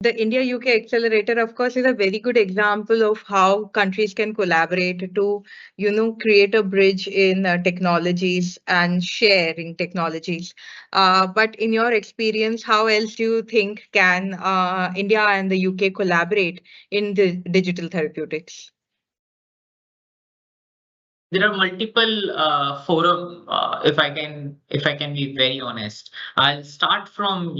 The India-UK Accelerator, of course, is a very good example of how countries can collaborate to, create a bridge in technologies and sharing technologies. But in your experience, how else do you think can India and the UK collaborate in the digital therapeutics? There are multiple forum. If I can be very honest, I'll start from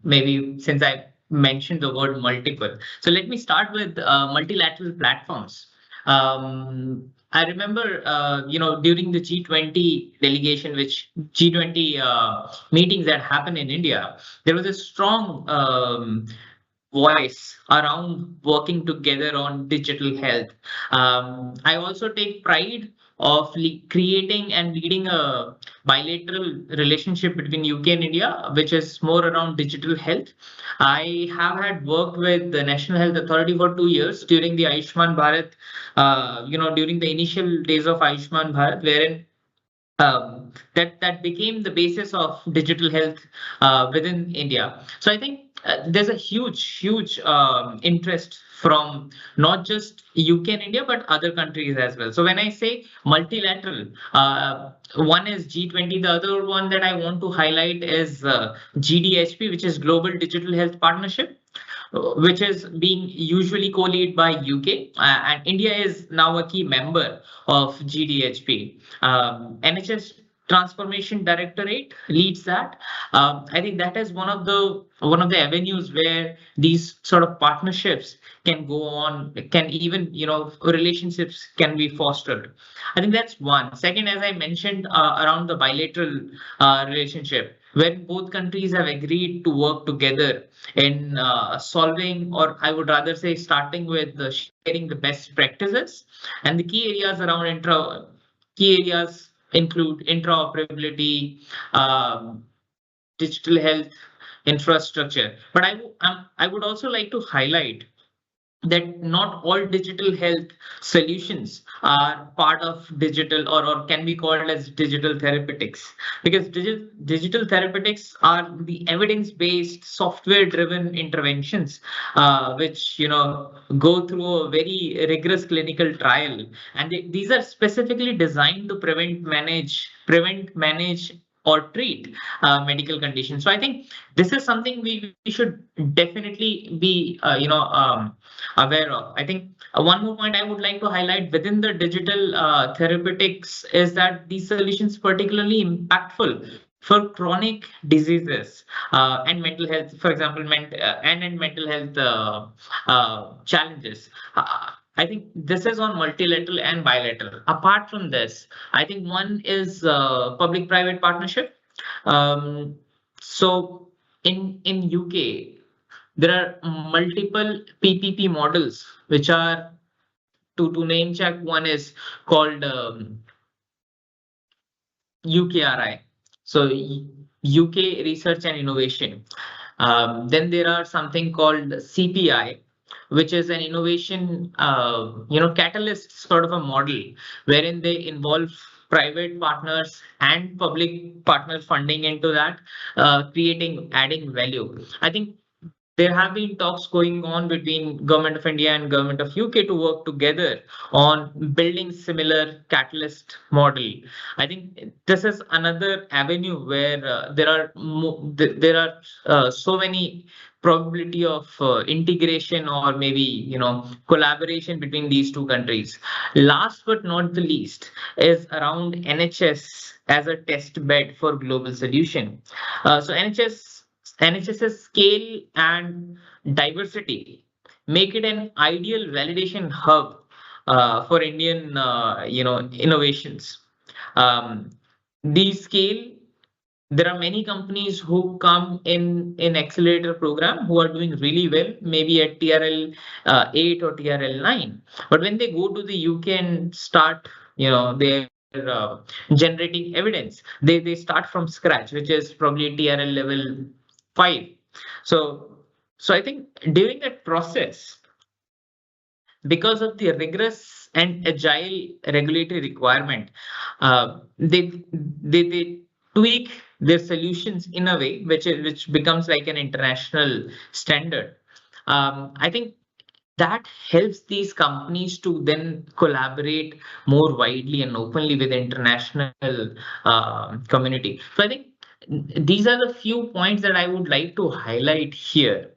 maybe since I mentioned the word multiple. So let me start with multilateral platforms. I remember, during the G20 delegation, which G20 meetings that happened in India, there was a strong voice around working together on digital health. I also take pride of creating and leading a bilateral relationship between UK and India, which is more around digital health. I have had worked with the National Health Authority for 2 years during the Ayushman Bharat, during the initial days of Ayushman Bharat, wherein that became the basis of digital health within India. So I think there's a huge interest from not just UK and India, but other countries as well. So when I say multilateral, one is G20. The other one that I want to highlight is GDHP, which is Global Digital Health Partnership, which is being usually co-led by UK, and India is now a key member of GDHP. NHS Transformation Directorate leads that. I think that is one of the avenues where these sort of partnerships can go on, can even relationships can be fostered. I think that's one. Second, as I mentioned, around the bilateral relationship, when both countries have agreed to work together in solving, or I would rather say starting with sharing the best practices. And the key areas include interoperability, digital health infrastructure. But I would also like to highlight that not all digital health solutions are part of digital, or can be called as digital therapeutics, because digital therapeutics are the evidence-based software driven interventions, which go through a very rigorous clinical trial, and these are specifically designed to prevent, manage or treat medical conditions. So I think this is something we should definitely be aware of. I think one more point I would like to highlight within the digital therapeutics is that these solutions particularly impactful for chronic diseases and mental health, for example, and mental health challenges. I think this is on multilateral and bilateral. Apart from this, I think one is public-private partnership. So in UK, there are multiple PPP models, which are to name check. One is called UKRI, so UK Research and Innovation. Then there are something called CPI, which is an innovation, catalyst sort of a model, wherein they involve private partners and public partner funding into that, adding value. I think there have been talks going on between Government of India and Government of UK to work together on building similar catalyst model. I think this is another avenue where there are so many probability of integration, or maybe collaboration between these two countries. Last but not the least is around NHS as a test bed for global solution. So NHS's scale and diversity make it an ideal validation hub for Indian, innovations. Um, the scale, there are many companies who come in accelerator program who are doing really well, maybe at TRL 8 or TRL 9. But when they go to the UK and start, their generating evidence, they start from scratch, which is probably TRL level 5. So I think during that process, because of the rigorous and agile regulatory requirement, they tweak their solutions in a way which becomes like an international standard. I think that helps these companies to then collaborate more widely and openly with the international community. So I think these are the few points that I would like to highlight here.